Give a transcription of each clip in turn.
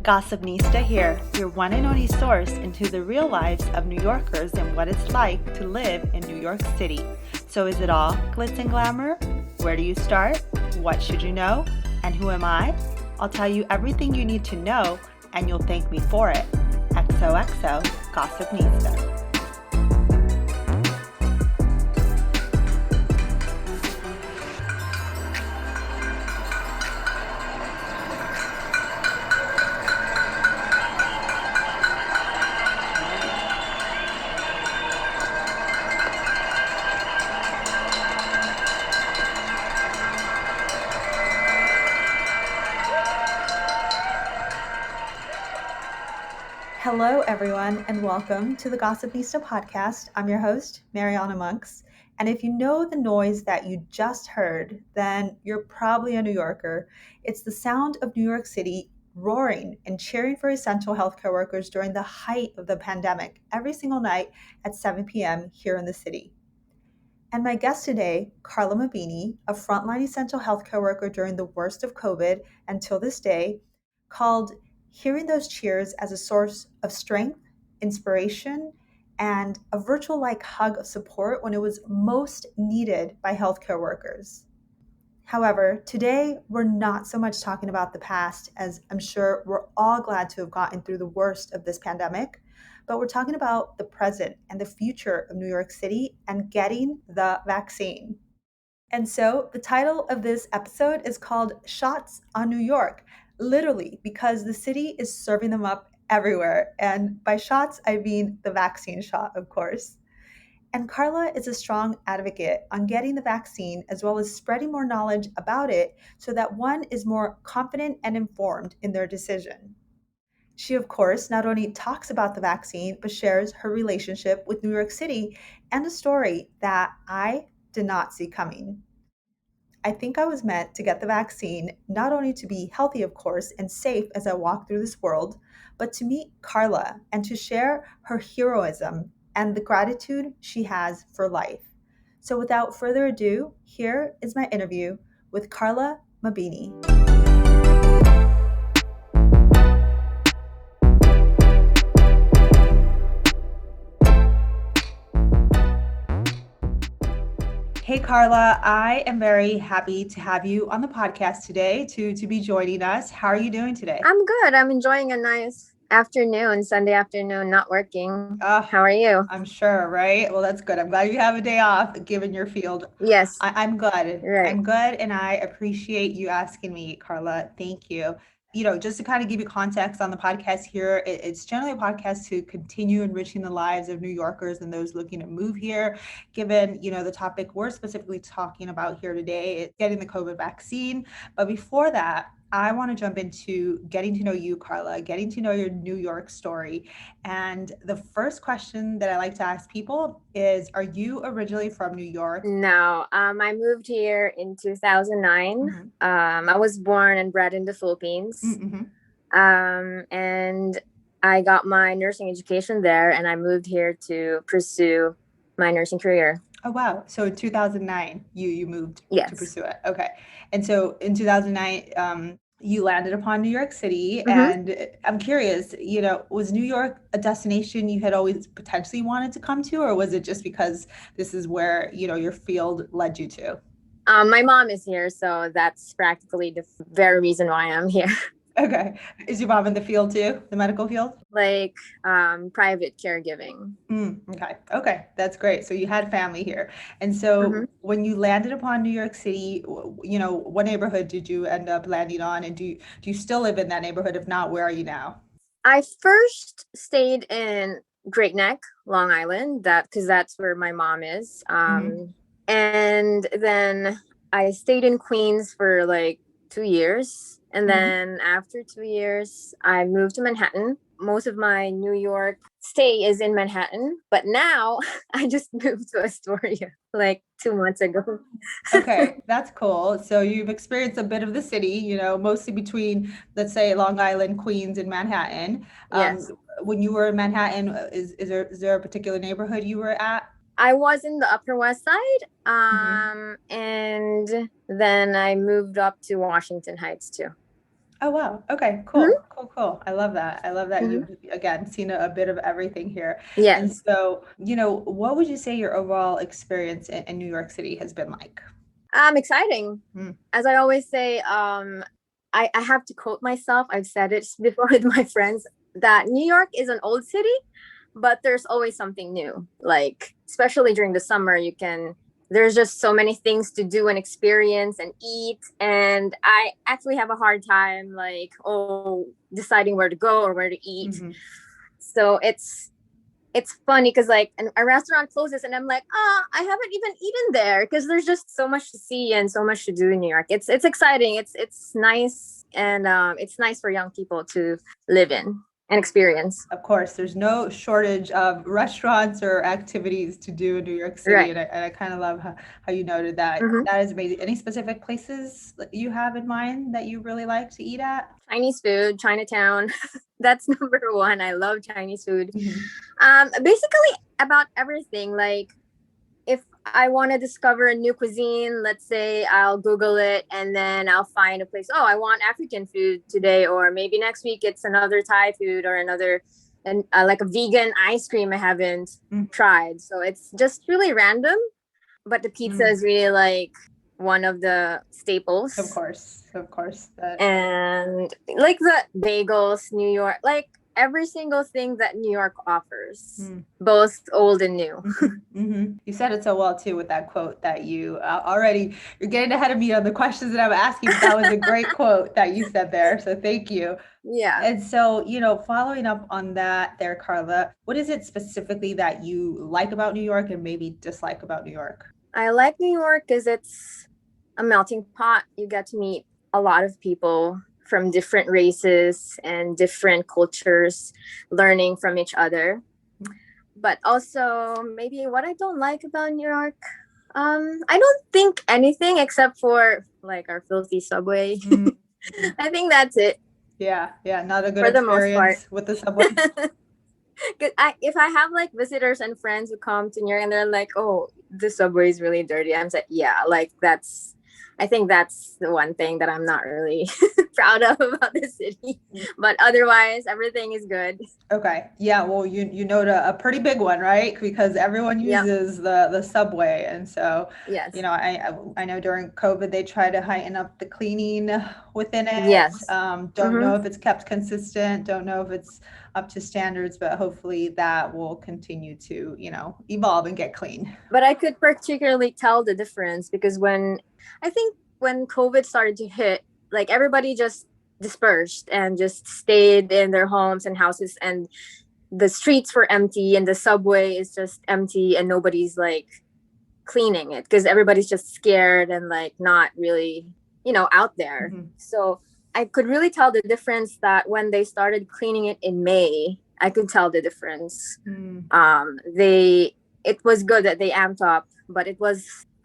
Gossipnista here, your one and only source into the real lives of New Yorkers and what it's like to live in New York City. So is it all glitz and glamour? Where do you start? What should you know? And who am I? I'll tell you everything you need to know, and you'll thank me for it. XOXO Gossipnista. Hello, everyone, and welcome to the Gossipnista podcast. I'm your host, Mariana Monks. And if you know the noise that you just heard, then you're probably a New Yorker. It's the sound of New York City roaring and cheering for essential healthcare workers during the height of the pandemic every single night at 7 p.m. here in the city. And my guest today, Karla Mabini, a frontline essential healthcare worker during the worst of COVID until this day, called hearing those cheers as a source of strength, inspiration, and a virtual-like hug of support when it was most needed by healthcare workers. However, today we're not so much talking about the past, as I'm sure we're all glad to have gotten through the worst of this pandemic, but we're talking about the present and the future of New York City and getting the vaccine. And so the title of this episode is called Shots on New York, literally because the city is serving them up everywhere. And by shots, I mean the vaccine shot, of course. And Karla is a strong advocate on getting the vaccine as well as spreading more knowledge about it so that one is more confident and informed in their decision. She, of course, not only talks about the vaccine, but shares her relationship with New York City and a story that I did not see coming. I think I was meant to get the vaccine, not only to be healthy, of course, and safe as I walk through this world, but to meet Karla and to share her heroism and the gratitude she has for life. So without further ado, here is my interview with Karla Mabini. Hey, Karla, I am very happy to have you on the podcast today to be joining us. How are you doing today? I'm good. I'm enjoying a nice afternoon, Sunday afternoon, not working. How are you? I'm sure, right? Well, that's good. I'm glad you have a day off given your field. Yes. I'm good. Right. I'm good. And I appreciate you asking me, Karla. Thank you. Just to kind of give you context on the podcast here, it's generally a podcast to continue enriching the lives of New Yorkers and those looking to move here, given, the topic we're specifically talking about here today, it's getting the COVID vaccine. But before that, I want to jump into getting to know you, Karla, getting to know your New York story. And the first question that I like to ask people is, are you originally from New York? No, I moved here in 2009. I was born and bred in the Philippines. And I got my nursing education there, and I moved here to pursue my nursing career. Oh, wow. So in 2009, you moved Yes. to pursue it. Okay. And so in 2009, you landed upon New York City. And I'm curious, was New York a destination you had always potentially wanted to come to, or was it just because this is where, your field led you to? My mom is here, so that's practically the very reason why I'm here. Okay. Is your mom in the field too, the medical field? Like private caregiving. Okay. That's great. So you had family here. And so when you landed upon New York City, what neighborhood did you end up landing on? And do you still live in that neighborhood? If not, where are you now? I first stayed in Great Neck, Long Island, because that's where my mom is. And then I stayed in Queens for like 2 years. And then after 2 years, I moved to Manhattan. Most of my New York stay is in Manhattan, but now I just moved to Astoria like 2 months ago. Okay, that's cool. So you've experienced a bit of the city, mostly between, let's say, Long Island, Queens, and Manhattan. Yes. When you were in Manhattan, is there a particular neighborhood you were at? I was in the Upper West Side, and then I moved up to Washington Heights too. Oh, wow. Okay, Mhm. cool, cool, cool. I love that. I love that Mhm. you've, again, seen a bit of everything here. And Yes. so, what would you say your overall experience in New York City has been like? Exciting. Mm, As I always say, I have to quote myself. I've said it before with my friends that New York is an old city, but there's always something new. Like, especially during the summer, there's just so many things to do and experience and eat. And I actually have a hard time, like, deciding where to go or where to eat. hmm So it's funny because like a restaurant closes and I'm like, I haven't even eaten there because there's just so much to see and so much to do in New York. It's exciting. It's nice, and it's nice for young people to live in and experience. Of course, there's no shortage of restaurants or activities to do in New York City, Right. and I kind of love how you noted that. Hmm. That is amazing. Any specific places that you have in mind that you really like to eat at? Chinese food, Chinatown. That's number one. I love Chinese food. Hmm Basically about everything. Like if I want to discover a new cuisine, let's say I'll Google it and then I'll find a place. Oh, I want African food today, or maybe next week it's another Thai food or another, and like a vegan ice cream I haven't tried. So it's just really random, but the pizza Mm, is really like one of the of staples. course, of course. That And like the bagels, New York, like every single thing that New York offers, mm, both old and new. You said it so well too with that quote that you already you're getting ahead of me on the questions that I'm asking, but that was a great quote that you said there. So thank you. Yeah. And so, following up on that there, Karla, what is it specifically that you like about New York and maybe dislike about New York? I like New York because it's a melting pot. You get to meet a lot of people from different races and different cultures, learning from each other. But also, maybe what I don't like about New York, I don't think anything except for like our filthy subway. Mm, I think that's it yeah, yeah, not a good for the most part. experience with the subway. If I have like visitors and friends who come to New York and they're like, "Oh, the subway is really dirty," I'm like, "Yeah, like that's." I think that's the one thing that I'm not really proud of about the city, but otherwise everything is good. Okay. Yeah, well, you know a pretty big one, right? Because everyone Yeah. uses the subway, and so, Yes. I know during COVID they try to heighten up the cleaning within it. Yes. Don't Mm-hmm. know if it's kept consistent. Don't know if it's up to standards, but hopefully that will continue to, evolve and get clean. But I could particularly tell the difference because I think when COVID started to hit, like everybody just dispersed and just stayed in their homes and houses, and the streets were empty and the subway is just empty and nobody's like cleaning it because everybody's just scared and like not really, out there. Mhm. So I could really tell the difference that when they started cleaning it in May, I could tell the difference. Mm. They It was good that they amped up, but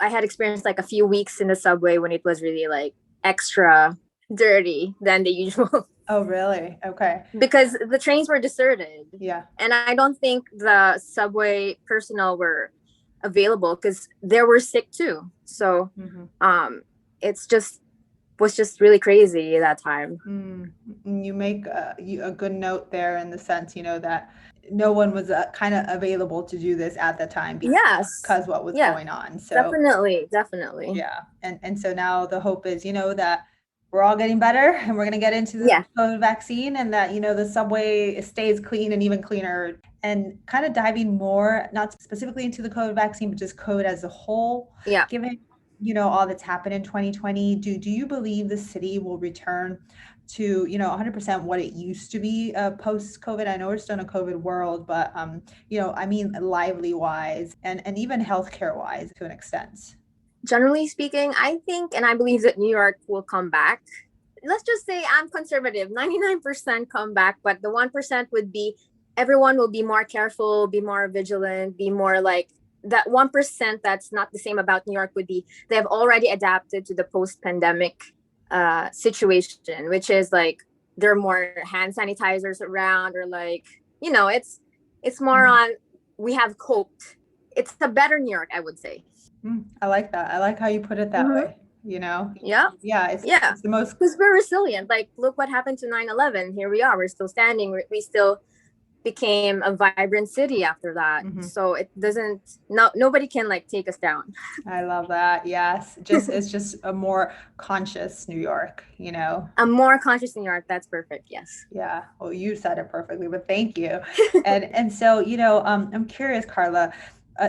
I had experienced like a few weeks in the subway when it was really like extra dirty than the usual. Oh, really? Okay. Because the trains were deserted, Yeah. and I don't think the subway personnel were available because they were sick too. So hmm it's just was just really crazy that time. You make a good note there in the sense, that no one was kind of available to do this at the time Yes. because what was Yeah, going on. So definitely. yeah, and so now the hope is, that we're all getting better and we're going to get into the Yeah. COVID vaccine, and that, the subway stays clean and even cleaner. And kind of diving more, not specifically into the COVID vaccine, but just COVID as a whole, Yeah. given, all that's happened in 2020, do you believe the city will return to, 100% what it used to be post COVID? I know we're still in a COVID world, but, I mean, lively wise and even healthcare wise to an extent. Generally speaking, I think and I believe that New York will come back. Let's just say I'm conservative, 99% come back, but the 1% would be everyone will be more careful, be more vigilant, be more like that 1% that's not the same about New York would be they have already adapted to the post-pandemic situation, which is like there are more hand sanitizers around, or like, it's more Mhm. on we have coped. It's a better New York, I would say. I like that. I like how you put it that Mm-hmm. way. Yeah. Yeah, it's the most. Because we're resilient. Like, look what happened to 9/11. Here we are. We're still standing. We still became a vibrant city after that. Mhm. So it doesn't, nobody can like take us down. I love that. Yes. It's just a more conscious New York, A more conscious New York. That's perfect. Yes. Yeah. Well, you said it perfectly, but thank you. And so, I'm curious, Karla,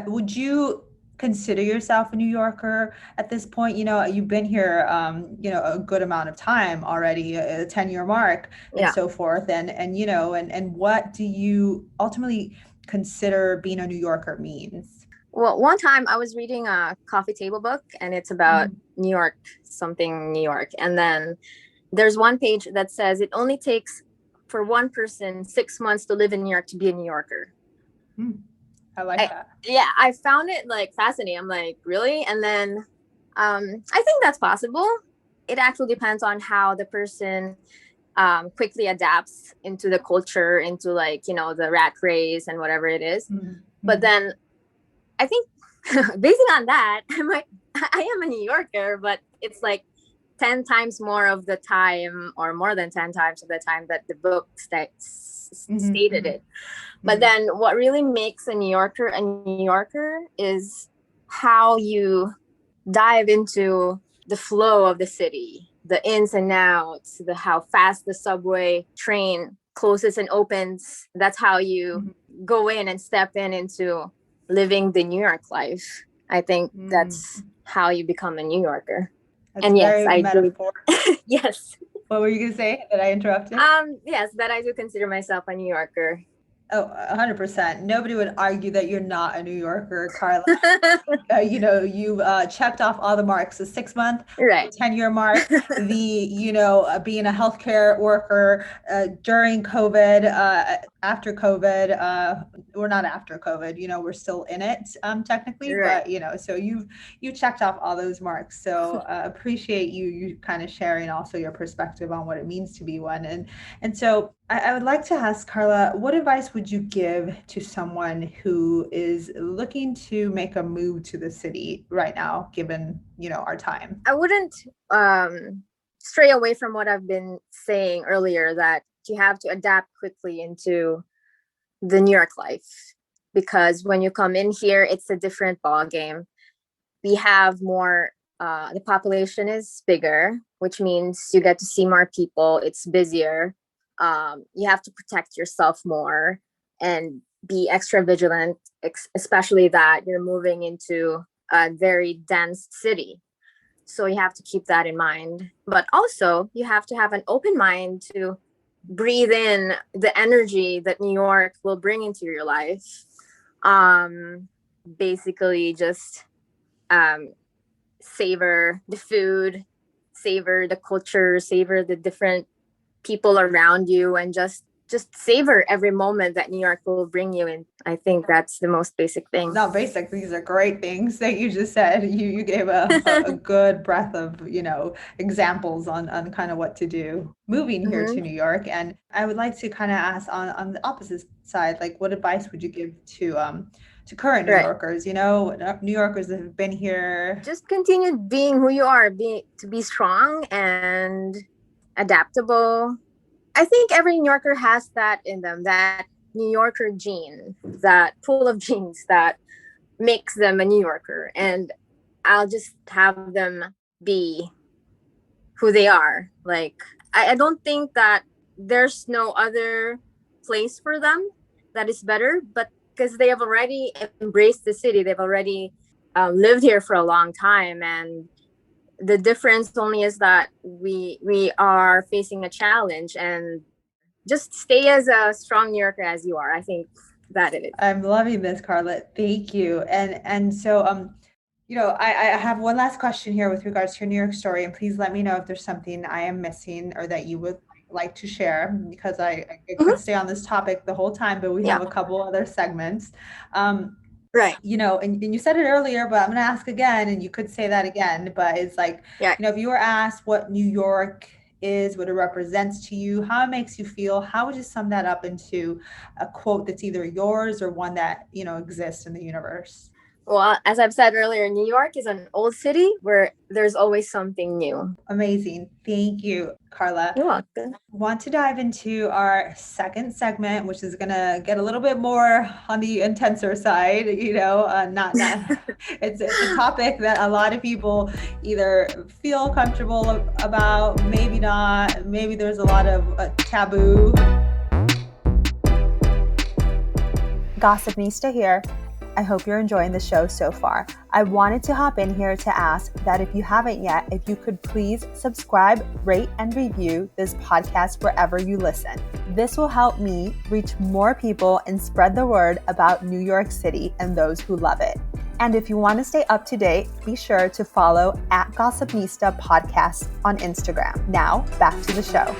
would you consider yourself a New Yorker at this point? You've been here, a good amount of time already, a 10-year mark and Yeah. so forth. And what do you ultimately consider being a New Yorker means? Well, one time I was reading a coffee table book and it's about New York, something New York. And then there's one page that says it only takes for one person 6 months to live in New York to be a New Yorker. I like that. Yeah, I found it like fascinating. I'm like, really? And then I think that's possible. It actually depends on how the person quickly adapts into the culture, into like, the rat race and whatever it is. But then I think basing on that, I am a New Yorker, but it's like 10 times more of the time, or more than 10 times of the time that the book stated it. But then what really makes a New Yorker is how you dive into the flow of the city, the ins and outs, how fast the subway train closes and opens. That's how you go in and step into living the New York life. I think that's how you become a New Yorker. That's and yes, I do. Yes. What were you going to say? Did I interrupt you? Yes, that I do consider myself a New Yorker. Oh, 100%. Nobody would argue that you're not a New Yorker, Karla. You checked off all the marks, the 6-month, right, 10-year mark, the, being a healthcare worker during COVID, after COVID, we're not after COVID, we're still in it technically, right. But, so you checked off all those marks. So appreciate you kind of sharing also your perspective on what it means to be one. And so I would like to ask Karla, what advice would you give to someone who is looking to make a move to the city right now, given, our time? I wouldn't stray away from what I've been saying earlier, that you have to adapt quickly into the New York life, because when you come in here, it's a different ball game. We have more, the population is bigger, which means you get to see more people. It's busier. You have to protect yourself more and be extra vigilant, especially that you're moving into a very dense city. So you have to keep that in mind. But also you have to have an open mind to breathe in the energy that New York will bring into your life. Basically just savor the food, savor the culture, savor the different people around you, and just savor every moment that New York will bring you in. I think that's the most basic thing. Not basic. These are great things that you just said. You gave a good breadth of, examples on kind of what to do moving here to New York. And I would like to kind of ask on the opposite side, like what advice would you give to current New Yorkers, New Yorkers that have been here? Just continue being who you are, to be strong and adaptable. I think every New Yorker has that in them, that New Yorker gene, that pool of genes that makes them a New Yorker. And I'll just have them be who they are. Like, I don't think that there's no other place for them that is better, but because they have already embraced the city, they've already lived here for a long time. And the difference only is that we are facing a challenge, and just stay as a strong New Yorker as you are. I think that it is. I'm loving this, Karla. Thank you. And so, I have one last question here with regards to your New York story, and please let me know if there's something I am missing or that you would like to share, because I could stay on this topic the whole time, but we have a couple other segments. Right. And you said it earlier, but I'm going to ask again, and you could say that again, but it's like, if you were asked what New York is, what it represents to you, how it makes you feel, how would you sum that up into a quote that's either yours or one that, exists in the universe? Well, as I've said earlier, New York is an old city where there's always something new. Amazing. Thank you, Karla. You're welcome. Want to dive into our second segment, which is gonna get a little bit more on the intenser side. Not it's a topic that a lot of people either feel comfortable about, maybe not. Maybe there's a lot of taboo. Gossipnista here. I hope you're enjoying the show so far. I wanted to hop in here to ask that if you haven't yet, if you could please subscribe, rate, and review this podcast wherever you listen. This will help me reach more people and spread the word about New York City and those who love it. And if you want to stay up to date, be sure to follow @Gossipnista Podcast on Instagram. Now, back to the show.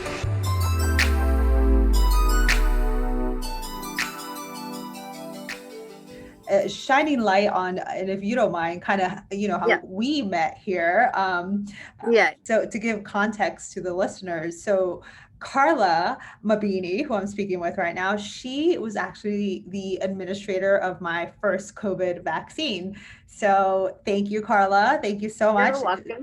Shining light on, and if you don't mind, kind of, how we met here. So to give context to the listeners, so Karla Mabini, who I'm speaking with right now, she was actually the administrator of my first COVID vaccine. So thank you, Karla. Thank you so much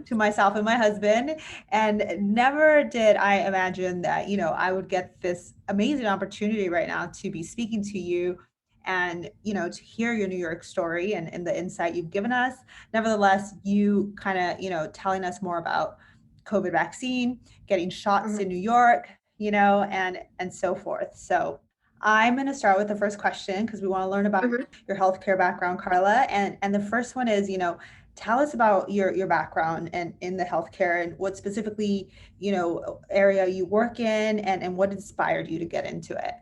to myself and my husband. And never did I imagine that, I would get this amazing opportunity right now to be speaking to you and, to hear your New York story and the insight you've given us. Nevertheless, you kind of, telling us more about COVID vaccine, getting shots in New York, and so forth. So I'm going to start with the first question because we want to learn about your healthcare background, Karla. And the first one is, tell us about your background and in the healthcare and what specifically, area you work in and what inspired you to get into it.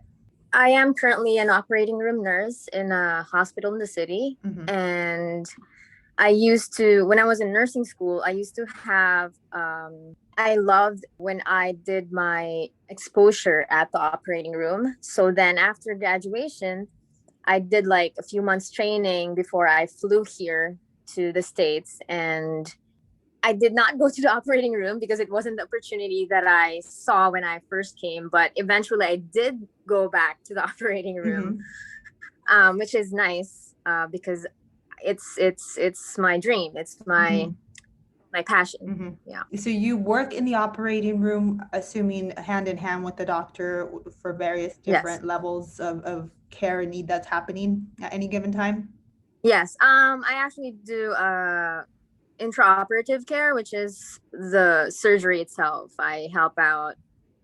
I am currently an operating room nurse in a hospital in the city. And I used to, when I was in nursing school, I used to have, I loved when I did my exposure at the operating room. So then after graduation, I did like a few months training before I flew here to the States. And I did not go to the operating room because it wasn't the opportunity that I saw when I first came. But eventually I did go back to the operating room, which is nice because it's my dream. It's my passion. Yeah. So you work in the operating room, assuming hand in hand with the doctor for various different levels of care and need that's happening at any given time? Yes. I actually do intraoperative care, which is the surgery itself. I help out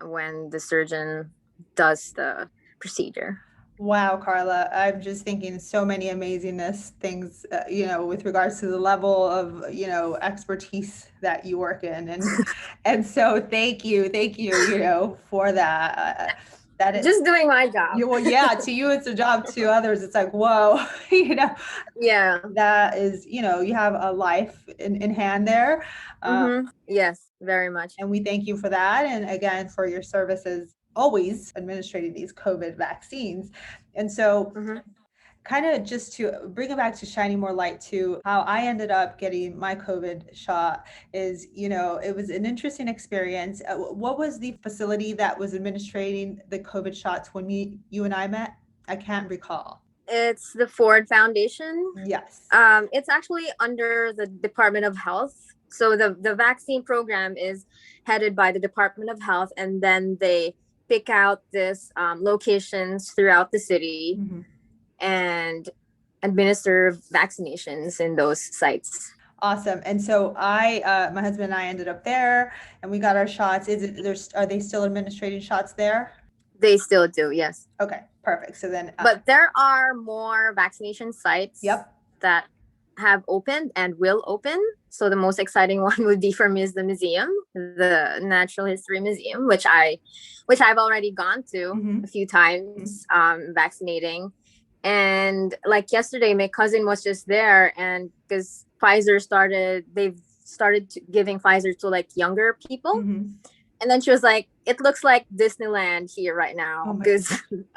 when the surgeon does the procedure. Wow, Karla, I'm just thinking so many amazingness things, with regards to the level of, expertise that you work in. And so thank you, for that. That is just doing my job. Well, yeah, to you, it's a job. To others, it's like, whoa, Yeah. That is, you have a life in hand there. Yes, very much. And we thank you for that. And again, for your services, always administrating these COVID vaccines. And so kind of just to bring it back to shining more light to how I ended up getting my COVID shot is, it was an interesting experience. What was the facility that was administrating the COVID shots when you and I met? I can't recall. It's the Ford Foundation. Yes. It's actually under the Department of Health. So the vaccine program is headed by the Department of Health, and then they pick out this locations throughout the city and administer vaccinations in those sites. Awesome. And so my husband and I ended up there and we got our shots. Are they still administrating shots there? They still do. Yes. Okay, perfect. So then, but there are more vaccination sites that have opened and will open. So the most exciting one would be for me is the museum, the Natural History Museum, which I've already gone to a few times, vaccinating. And like yesterday, my cousin was just there, and because they've started giving Pfizer to like younger people. And then she was like, it looks like Disneyland here right now because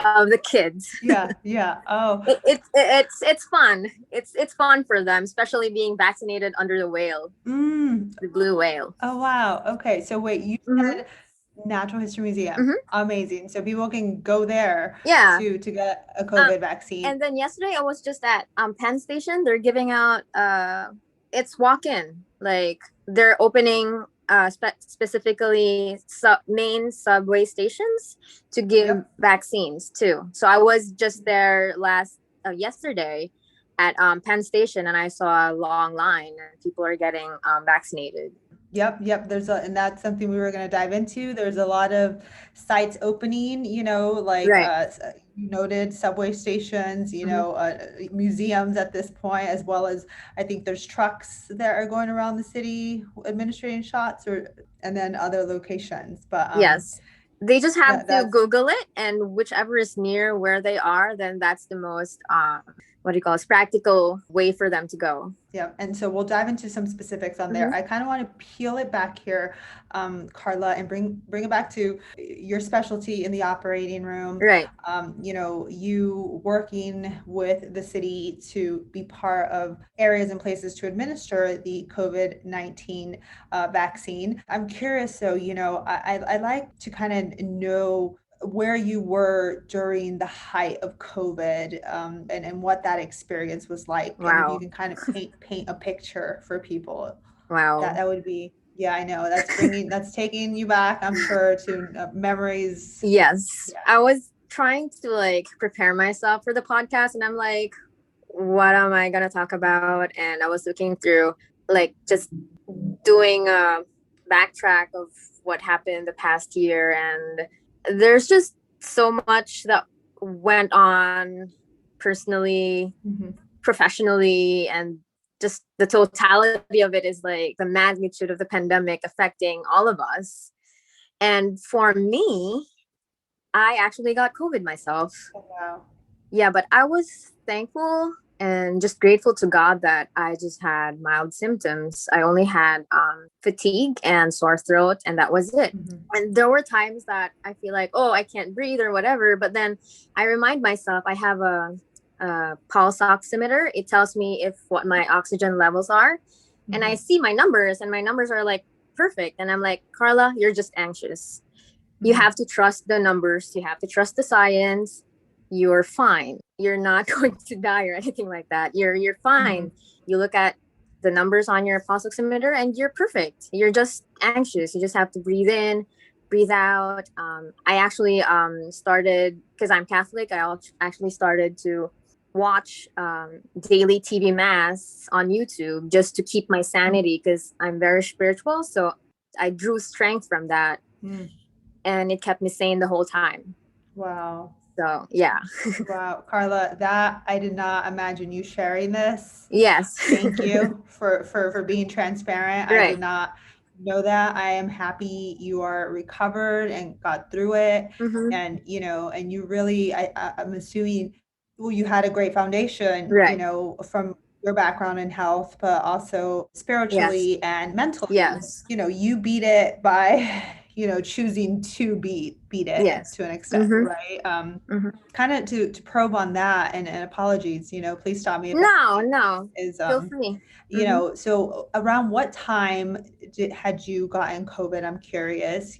of the kids. Yeah. Oh, it's fun. It's fun for them, especially being vaccinated under the whale, the blue whale. Oh, wow. Okay. So wait, you said Natural History Museum. Mm-hmm. Amazing. So people can go there Yeah. to get a COVID vaccine. And then yesterday I was just at Penn Station. They're giving out it's walk-in. Like they're opening specifically main subway stations to give vaccines too. So I was just there yesterday at Penn Station, and I saw a long line and people are getting vaccinated. Yep. And that's something we were going to dive into. There's a lot of sites opening, like Right. you noted subway stations, museums at this point, as well as I think there's trucks that are going around the city administering shots, and then other locations. But yes, they just have to that's Google it, and whichever is near where they are, then that's the most what do you call it, practical way for them to go. Yeah, and so we'll dive into some specifics on there. I kind of want to peel it back here, Karla, and bring it back to your specialty in the operating room. Right. You working with the city to be part of areas and places to administer the COVID-19 vaccine. I'm curious, so I like to kind of know where you were during the height of COVID, and what that experience was like. Wow. And if you can kind of paint a picture for people. Wow. That would be, yeah, I know that's taking you back, I'm sure, to memories. Yes. Yeah. I was trying to like prepare myself for the podcast, and I'm like, what am I going to talk about? And I was looking through like just doing a backtrack of what happened the past year, and there's just so much that went on personally, professionally, and just the totality of it is like the magnitude of the pandemic affecting all of us. And for me, I actually got COVID myself. Oh, wow. Yeah, but I was thankful and just grateful to God that I just had mild symptoms. I only had fatigue and sore throat, and that was it. And there were times that I feel like, oh, I can't breathe or whatever. But then I remind myself I have a pulse oximeter. It tells me what my oxygen levels are. And I see my numbers, and my numbers are like perfect. And I'm like, Karla, you're just anxious. You have to trust the numbers. You have to trust the science. You're fine. You're not going to die or anything like that. You're fine. You look at the numbers on your pulse oximeter and you're perfect. You're just anxious. You just have to breathe in, breathe out. I actually started, because I'm Catholic, I actually started to watch daily TV mass on YouTube just to keep my sanity, because I'm very spiritual. So I drew strength from that. And it kept me sane the whole time. Wow. So, yeah. Wow, Karla, that I did not imagine you sharing this. Yes. Thank you for being transparent. Right. I did not know that. I am happy you are recovered and got through it. And, and you really, I'm assuming, well, you had a great foundation, from your background in health, but also spiritually and mentally. Yes. You beat it by choosing to beat it to an extent, right? Kind of to probe on that, and apologies, please stop me. No, feel free. So around what time had you gotten COVID? I'm curious,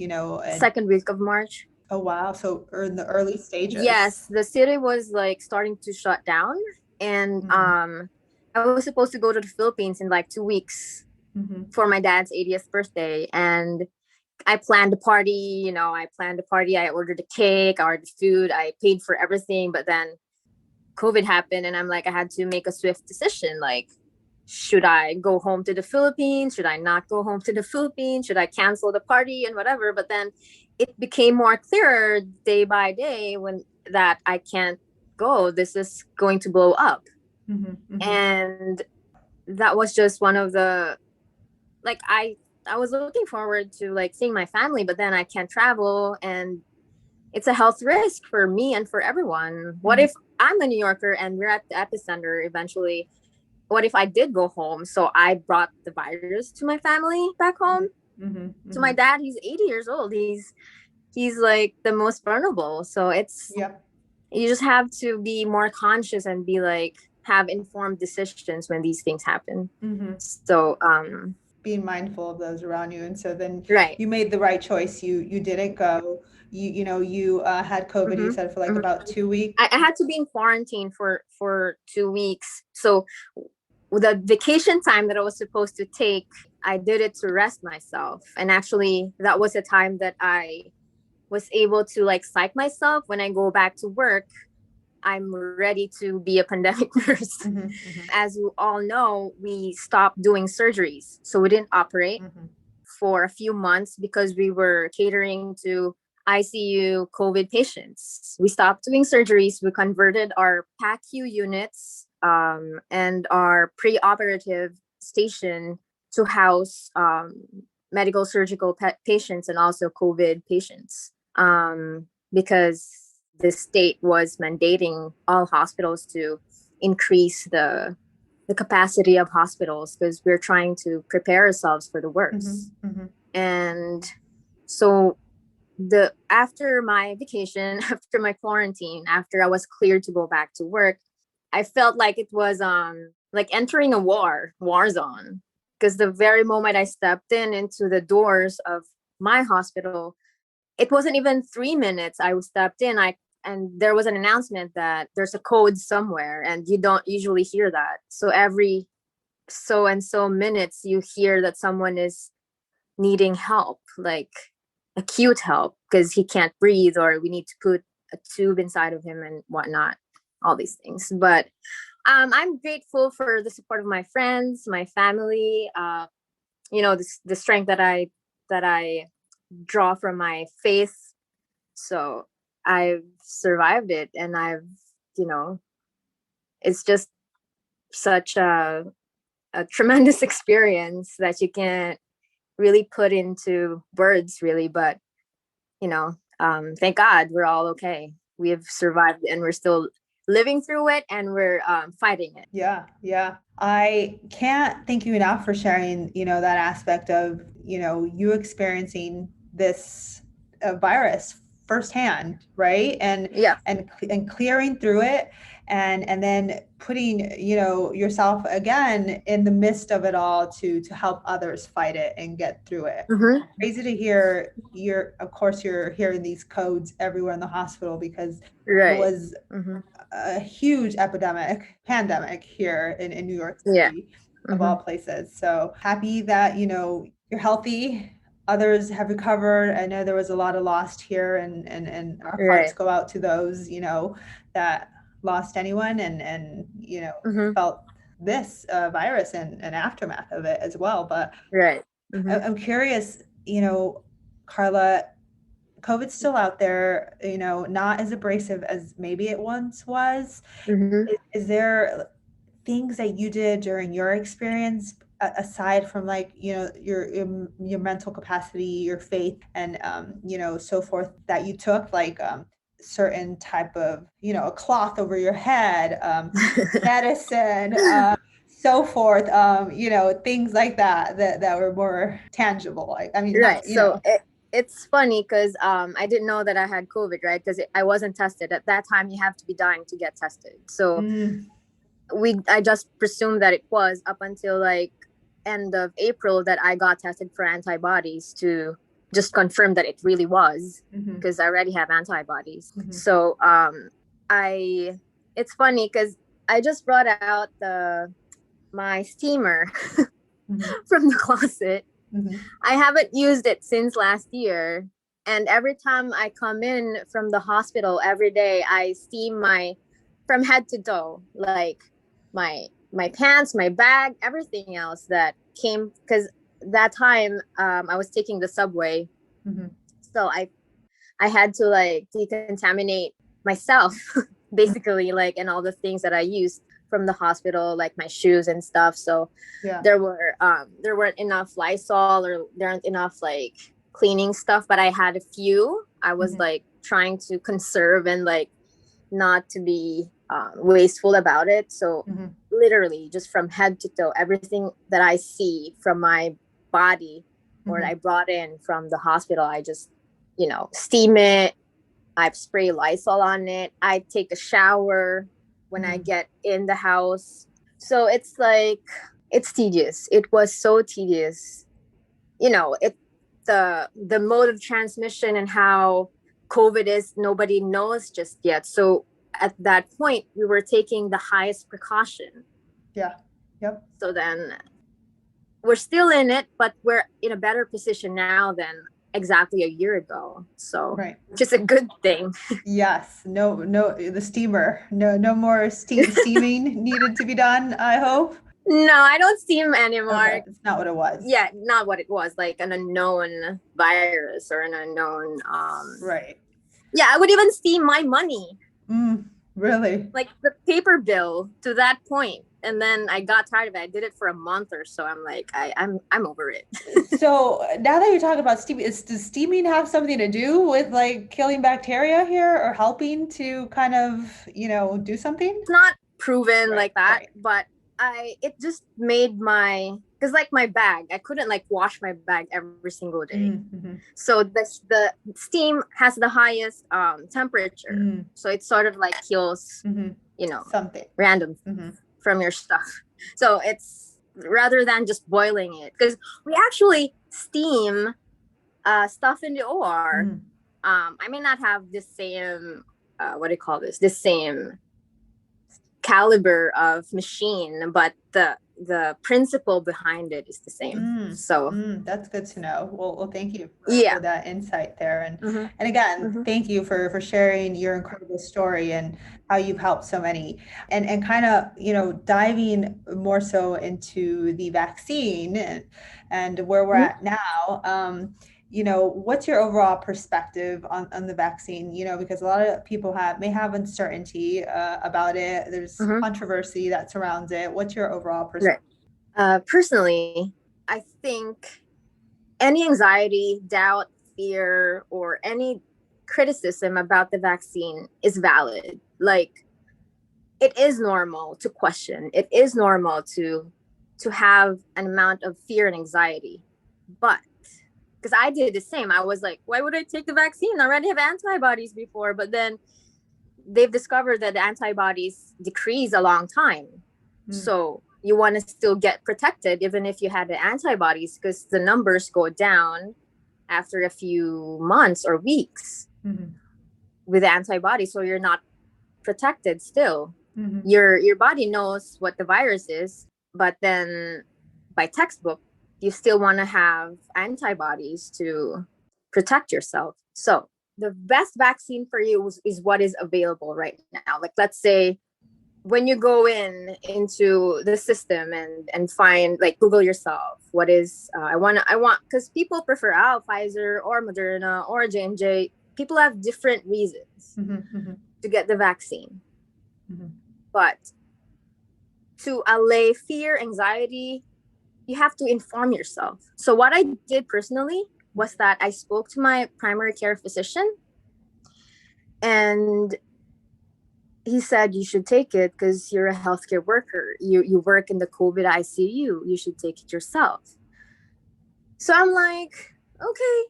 Second week of March. Oh, wow. So in the early stages. Yes, the city was like starting to shut down, and I was supposed to go to the Philippines in like 2 weeks for my dad's 80th birthday, and I planned a party, I ordered a cake, I ordered food, I paid for everything. But then COVID happened, and I'm like, I had to make a swift decision. Like, should I go home to the Philippines? Should I not go home to the Philippines? Should I cancel the party and whatever? But then it became more clear day by day that I can't go. This is going to blow up. And that was just one of the, like, I was looking forward to like seeing my family, but then I can't travel, and it's a health risk for me and for everyone. What if I'm a New Yorker and we're at the epicenter eventually? What if I did go home? So I brought the virus to my family back home. To my dad, he's 80 years old. He's like the most vulnerable. So it's, you just have to be more conscious and be like, have informed decisions when these things happen. So being mindful of those around you. And so then Right. you made the right choice. You didn't go. You had COVID, you Mm-hmm. said, for like Mm-hmm. about 2 weeks. I had to be in quarantine for 2 weeks. So the vacation time that I was supposed to take, I did it to rest myself. And actually, that was a time that I was able to like psych myself. When I go back to work, I'm ready to be a pandemic nurse. Mm-hmm, mm-hmm. As you all know, we stopped doing surgeries. So we didn't operate for a few months because we were catering to ICU COVID patients. We stopped doing surgeries. We converted our PACU units and our pre-operative station to house medical surgical patients and also COVID patients, because the state was mandating all hospitals to increase the capacity of hospitals because we're trying to prepare ourselves for the worst. And so after my vacation, after my quarantine, after I was cleared to go back to work, I felt like it was like entering a war zone, because the very moment I stepped into the doors of my hospital, it wasn't even 3 minutes I stepped in. And there was an announcement that there's a code somewhere, and you don't usually hear that. So every so and so minutes you hear that someone is needing help, like acute help, because he can't breathe, or we need to put a tube inside of him and whatnot, all these things. But I'm grateful for the support of my friends, my family, the strength that I draw from my faith. So I've survived it, and it's just such a tremendous experience that you can't really put into words, really. But thank God we're all okay. We have survived, and we're still living through it, and we're fighting it. Yeah. I can't thank you enough for sharing, that aspect of, you experiencing this virus firsthand, right? And Yeah. and clearing through it, and then putting, yourself again in the midst of it all to help others fight it and get through it. Mm-hmm. Crazy to hear. Of course you're hearing these codes everywhere in the hospital, because Right. it was a huge pandemic here in New York City, of all places. So happy that, you're healthy. Others have recovered. I know there was a lot of lost here, and our hearts go out to those, that lost anyone and felt this virus and aftermath of it as well. But I'm curious, Karla, COVID's still out there, not as abrasive as maybe it once was. Is there things that you did during your experience, aside from like, your mental capacity, your faith, and so forth, that you took, like certain type of, a cloth over your head, medicine, so forth, things like that were more tangible. I mean, right. So it's funny because I didn't know that I had COVID, right? Because I wasn't tested at that time. You have to be dying to get tested. So I just presumed that it was, up until like end of April that I got tested for antibodies to just confirm that it really was, because I already have antibodies. So it's funny because I just brought out my steamer from the closet. I haven't used it since last year. And every time I come in from the hospital every day, I steam from head to toe, like my pants, my bag, everything else that came, because that time I was taking the subway. So I had to like decontaminate myself basically, like, and all the things that I used from the hospital, like my shoes and stuff. So there weren't enough Lysol, or there aren't enough like cleaning stuff, but I had a few. I was like trying to conserve and like not to be wasteful about it. So literally just from head to toe, everything that I see from my body or I brought in from the hospital, I just, steam it. I spray Lysol on it. I take a shower when I get in the house. So it's like It's tedious. It was so tedious. The mode of transmission and how COVID is, nobody knows just yet. So at that point, we were taking the highest precaution. Yeah. Yep. So then we're still in it, but we're in a better position now than exactly a year ago. So Right. just a good thing. Yes. No, the steamer. No more steaming needed to be done, I hope. No, I don't steam anymore. Okay. It's not what it was. Yeah, not what it was, like an unknown virus or an unknown Right. Yeah, I would even steam my money. Really? Like the paper bill to that point. And then I got tired of it. I did it for a month or so. I'm like, I'm over it. So now that you're talking about steaming, does steaming have something to do with like killing bacteria here or helping to kind of, do something? It's not proven like that, right. but it just made because like my bag, I couldn't like wash my bag every single day. Mm-hmm. So the steam has the highest temperature. So it sort of like kills, something random from your stuff. So it's rather than just boiling it, because we actually steam stuff in the OR. I may not have the same, the same caliber of machine, but the principle behind it is the same. So that's good to know. Well, thank you for that insight there. And again, thank you for sharing your incredible story and how you've helped so many, and kind of, diving more so into the vaccine and where we're at now. What's your overall perspective on the vaccine? Because a lot of people may have uncertainty about it. There's controversy that surrounds it. What's your overall perspective? Right. Personally, I think any anxiety, doubt, fear, or any criticism about the vaccine is valid. Like, it is normal to question. It is normal to have an amount of fear and anxiety. But because I did the same. I was like, why would I take the vaccine? I already have antibodies before. But then they've discovered that the antibodies decrease a long time. So you want to still get protected, even if you had the antibodies, because the numbers go down after a few months or weeks with antibodies. So you're not protected still. Your body knows what the virus is, but then by textbook, you still want to have antibodies to protect yourself. So the best vaccine for you is what is available right now. Like, let's say when you go into the system and find, like, Google yourself, what is, I want, because people prefer Pfizer or Moderna or J&J. People have different reasons to get the vaccine. But to allay fear, anxiety, you have to inform yourself. So what I did personally was that I spoke to my primary care physician, and he said, you should take it because you're a healthcare worker. You work in the COVID ICU. You should take it yourself. So I'm like, okay.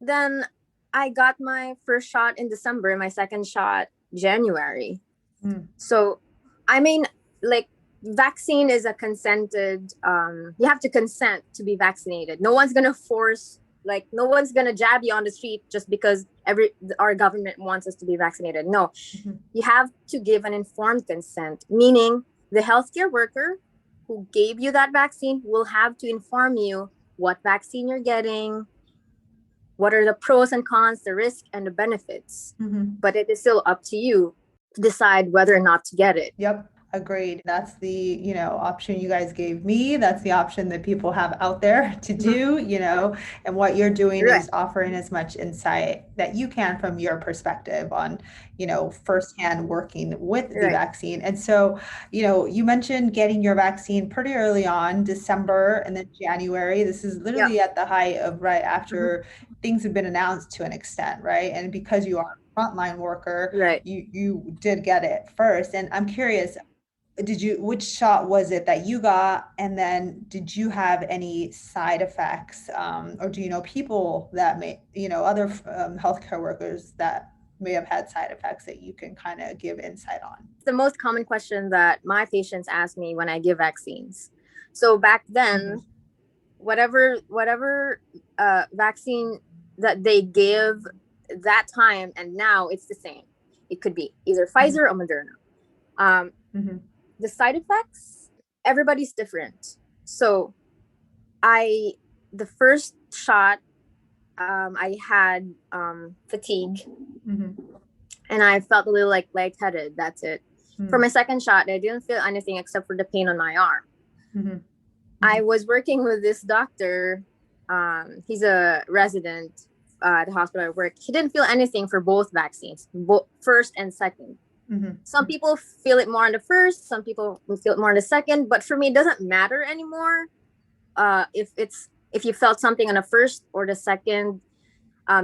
Then I got my first shot in December, my second shot January. So, I mean, like, vaccine is a consented, you have to consent to be vaccinated. No one's gonna force, like, no one's gonna jab you on the street just because our government wants us to be vaccinated. No, you have to give an informed consent, meaning the healthcare worker who gave you that vaccine will have to inform you what vaccine you're getting, what are the pros and cons, the risk and the benefits. But it is still up to you to decide whether or not to get it. Yep. Agreed. That's the, option you guys gave me. That's the option that people have out there to do, and what you're doing is offering as much insight that you can from your perspective on, firsthand working with the vaccine. And so, you mentioned getting your vaccine pretty early on, December and then January. This is literally at the height of right after things have been announced to an extent, right? And because you are a frontline worker, you did get it first. And I'm curious, which shot was it that you got? And then did you have any side effects? Or do you know people that other healthcare workers that may have had side effects that you can kind of give insight on? The most common question that my patients ask me when I give vaccines. So back then, whatever vaccine that they give that time and now, it's the same. It could be either Pfizer or Moderna. The side effects, everybody's different. So the first shot, I had fatigue, and I felt a little like lightheaded. That's it. For my second shot, I didn't feel anything except for the pain on my arm. I was working with this doctor. He's a resident at the hospital I work. He didn't feel anything for both vaccines, both first and second. Some people feel it more on the first, some people will feel it more on the second, but for me, it doesn't matter anymore. If you felt something on the first or the second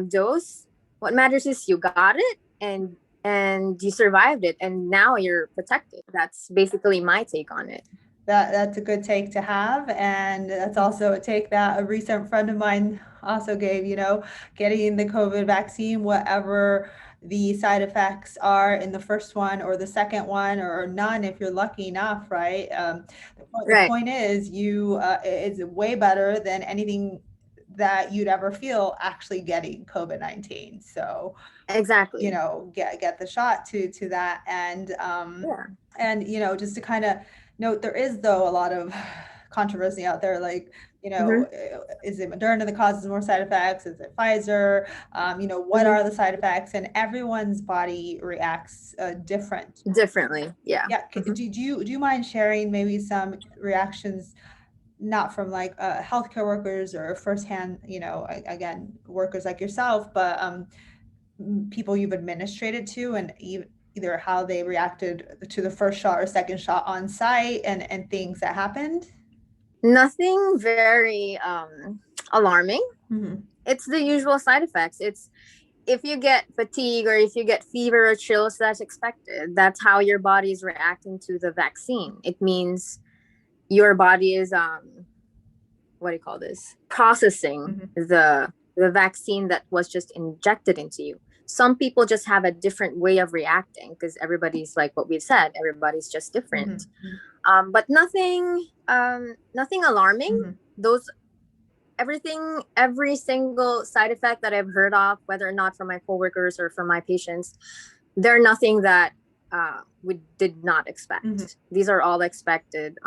dose, what matters is you got it and you survived it, and now you're protected. That's basically my take on it. That's a good take to have, and that's also a take that a recent friend of mine also gave. Getting the COVID vaccine, whatever the side effects are in the first one or the second one, or none if you're lucky enough, right? The point is, it's way better than anything that you'd ever feel actually getting COVID-19. So exactly, get the shot to that, and just to kind of note, there is though a lot of controversy out there, like is it Moderna that causes more side effects? Is it Pfizer? What are the side effects? And everyone's body reacts differently. Yeah. Do you mind sharing maybe some reactions, not from like healthcare workers or firsthand, again, workers like yourself, but people you've administrated to, and either how they reacted to the first shot or second shot on site, and things that happened? Nothing very alarming. It's the usual side effects. It's if you get fatigue or if you get fever or chills, that's expected. That's how your body is reacting to the vaccine. It means your body is processing the vaccine that was just injected into you. Some people just have a different way of reacting, because everybody's, like what we've said, everybody's just different. But nothing alarming. Every single side effect that I've heard of, whether or not from my coworkers or from my patients, they're nothing that we did not expect. These are all expected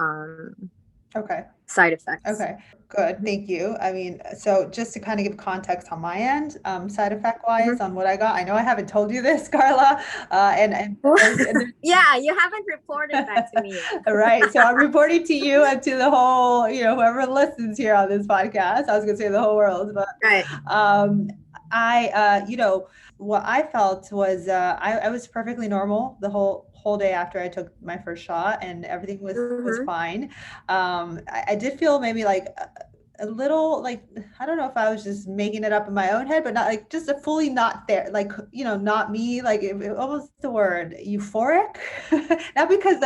side effects. Okay, good. Thank you. I mean, so just to kind of give context on my end, side effect wise, on what I got, I know I haven't told you this, Karla, and yeah, you haven't reported that to me yet. Right. So I'm reporting to you and to the whole, whoever listens here on this podcast. I was going to say the whole world, but what I felt was I was perfectly normal the whole day after I took my first shot, and everything was fine. I did feel maybe like a little, like, I don't know if I was just making it up in my own head, but not like just a fully not there, like, not me, like what was the word? Euphoric? Not because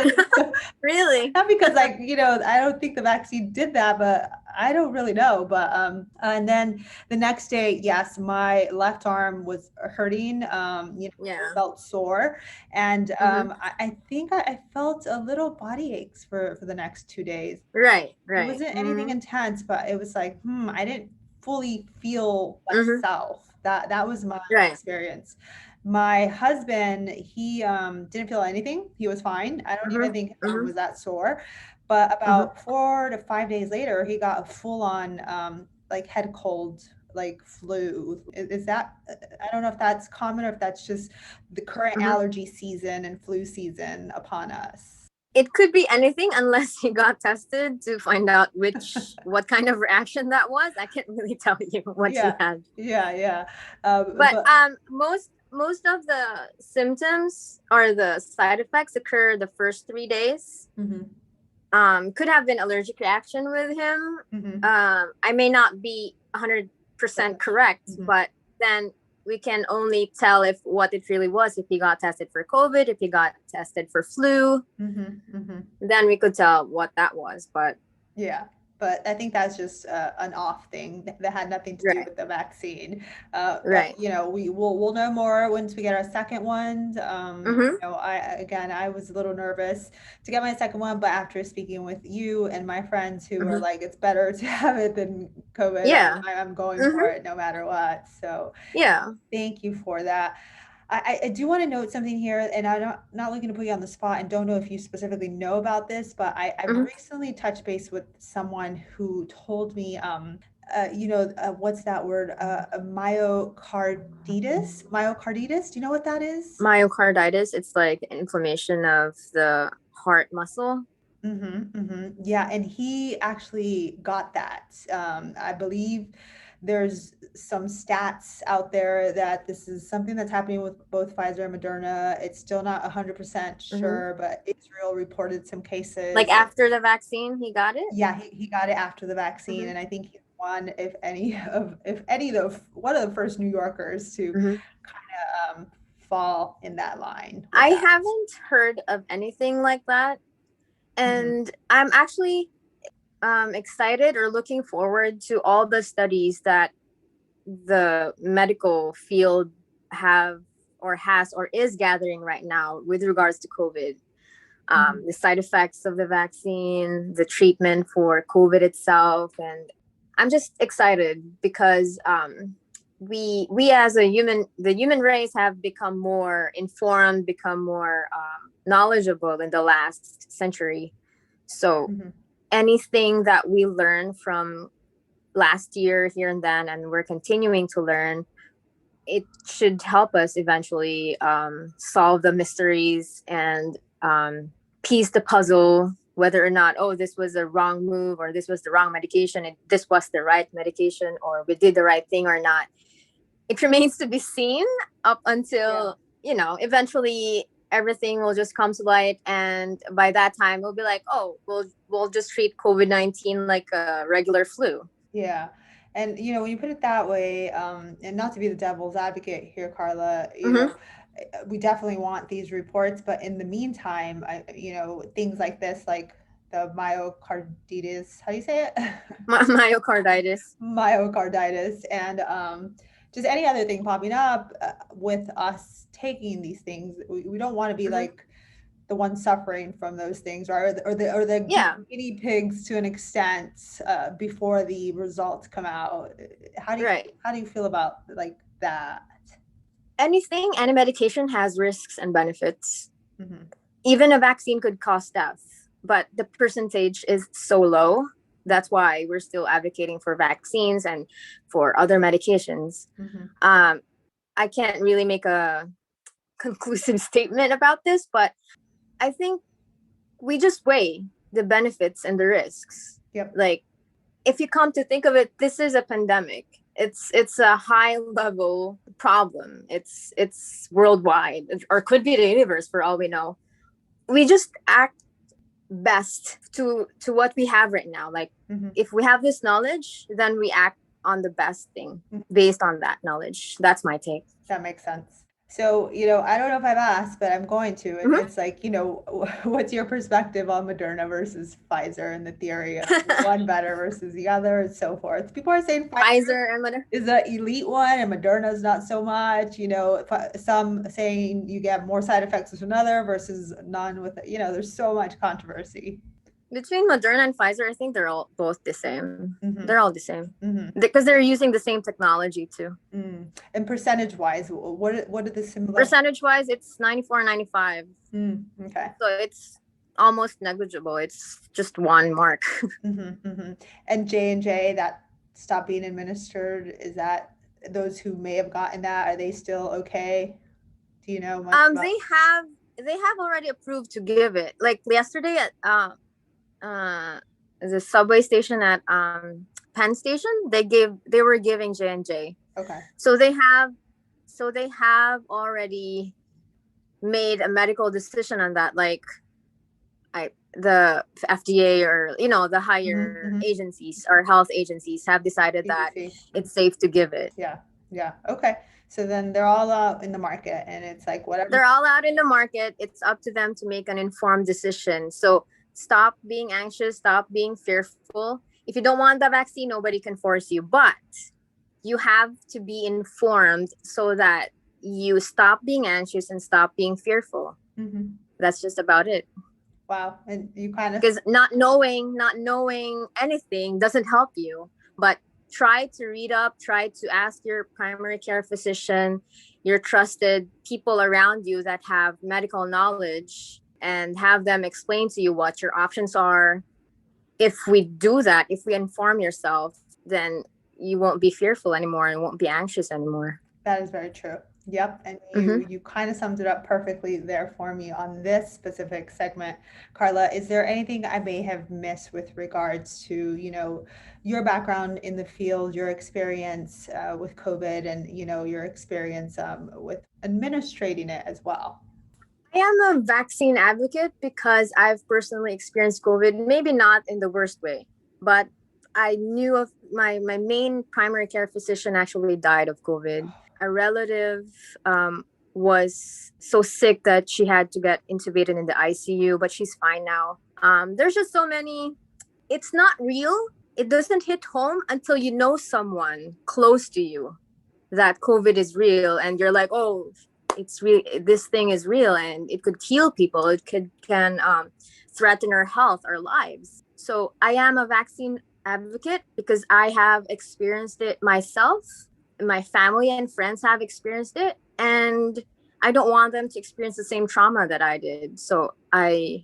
really, not because like, I don't think the vaccine did that, but I don't really know. But and then the next day, yes, my left arm was hurting, felt sore, and I think I felt a little body aches for the next 2 days. Right. It wasn't anything intense, but it was like, I didn't fully feel myself. That was my experience. My husband, he didn't feel anything. He was fine. I don't even think he was that sore. But about 4 to 5 days later, he got a full-on like head cold, like flu. Is that, I don't know if that's common or if that's just the current allergy season and flu season upon us. It could be anything unless he got tested to find out what kind of reaction that was. I can't really tell you what he had. But most of the symptoms or the side effects occur the first 3 days. Could have been allergic reaction with him. I may not be 100% correct, but then we can only tell if what it really was. If he got tested for COVID, if he got tested for flu, then we could tell what that was. But but I think that's just an off thing that had nothing to do Right. with the vaccine. Right. But we'll know more once we get our second one. Mm-hmm. I was a little nervous to get my second one, but after speaking with you and my friends who are Mm-hmm. like, it's better to have it than COVID, Yeah. I'm going for Mm-hmm. it no matter what. So Yeah. thank you for that. I do want to note something here, and I'm not looking to put you on the spot and don't know if you specifically know about this, but I've Mm-hmm. recently touched base with someone who told me, what's that word? A myocarditis? Myocarditis? Do you know what that is? Myocarditis, it's like inflammation of the heart muscle. Yeah, and he actually got that. I believe there's some stats out there that this is something that's happening with both Pfizer and Moderna. It's still not 100% Mm-hmm. sure, but Israel reported some Like cases. after the vaccine, he got it. Yeah, he got it after the vaccine, Mm-hmm. and I think he's one, if any of the one of the first New Yorkers to Mm-hmm. kind of fall in that line with I that. haven't heard of anything like that. Mhm. And I'm actually excited or looking forward to all the studies that the medical field have or has or is gathering right now with regards to COVID. Mhm. The side effects of the vaccine, the treatment for COVID itself, and I'm just excited because we as the human race have become more informed, become more knowledgeable in the last century. So Mhm. anything that we learn from last year here and then, and we're continuing to learn, it should help us eventually solve the mysteries and piece the puzzle, whether or not, oh, this was a wrong move or this was the wrong medication and this was the right medication or we did the right thing or not. It remains to be seen up until, eventually everything will just come to light. And by that time, we'll be like, oh, we'll just treat COVID-19 like a regular flu. Yeah. And when you put it that way, and not to be the devil's advocate here, Karla, Mm-hmm. we definitely want these reports, but in the meantime, things like this, like the myocarditis, how do you say it? Myocarditis. Myocarditis, and just any other thing popping up with us taking these things, we don't want to be Mm-hmm. like the ones suffering from those things, right? Or the Yeah. guinea pigs to an extent before the results come out. How do you Right. how do you feel about like that? Any medication has risks and benefits. Mm-hmm. Even a vaccine could cause death, but the percentage is so low. That's why we're still advocating for vaccines and for other medications. Mm-hmm. I can't really make a conclusive statement about this, but I think we just weigh the benefits and the risks. Yep. Like, if you come to think of it, this is a pandemic. It's a high level problem. It's worldwide, or could be the universe for all we know. We just act best to what we have right now. Like, Mm-hmm. if we have this knowledge, then we act on the best thing Mm-hmm. based on that knowledge. That's my take. That makes sense. So, I don't know if I've asked, but I'm going to. And Mm-hmm. it's like, what's your perspective on Moderna versus Pfizer and the theory of one better versus the other and so forth? People are saying Pfizer Pfizer and Moderna. is the elite one and Moderna's not so much. Some saying you get more side effects with another versus none with it. There's so much controversy. Between Moderna and Pfizer, I think they're all both the same. Mm-hmm. They're all the same Mm-hmm. because they're using the same technology too. And percentage wise, what are the similar Percentage wise, it's 94-95. Okay. So it's almost negligible. It's just one mark. And J&J that stopped being administered, is that those who may have gotten that, are they still okay? Do you know much about? They have already approved to give it. Like yesterday at the subway station at Penn Station, they were giving J&J. Okay. So they have already made a medical decision on that. Like, the FDA or the higher agencies or health agencies have decided that it's safe to give it. Yeah. Okay. So then they're all out in the market, and it's like whatever. They're all out in the market. It's up to them to make an informed decision. So stop being anxious, stop being fearful. if you don't want the vaccine, nobody can force you, but you have to be informed so that you stop being anxious and stop being fearful. That's just about it. Wow. And you kind of, because not knowing anything doesn't help you, but try to read up, try to ask your primary care physician, your trusted people around you that have medical knowledge, and have them explain to you what your options are. If we do that, if we inform yourself, then you won't be fearful anymore and won't be anxious anymore. That is very true. Yep. And you kind of summed it up perfectly there for me on this specific segment. Karla, is there anything I may have missed with regards to, your background in the field, your experience with COVID, and, your experience with administrating it as well? I am a vaccine advocate because I've personally experienced COVID, maybe not in the worst way, but I knew of my main primary care physician actually died of COVID. A relative was so sick that she had to get intubated in the ICU, but she's fine now. There's just so many. It's not real. It doesn't hit home until you know someone close to you that COVID is real, and you're like, oh, it's real. This thing is real, and it could kill people. It can threaten our health, our lives. So I am a vaccine advocate because I have experienced it myself. My family and friends have experienced it, and I don't want them to experience the same trauma that I did. So I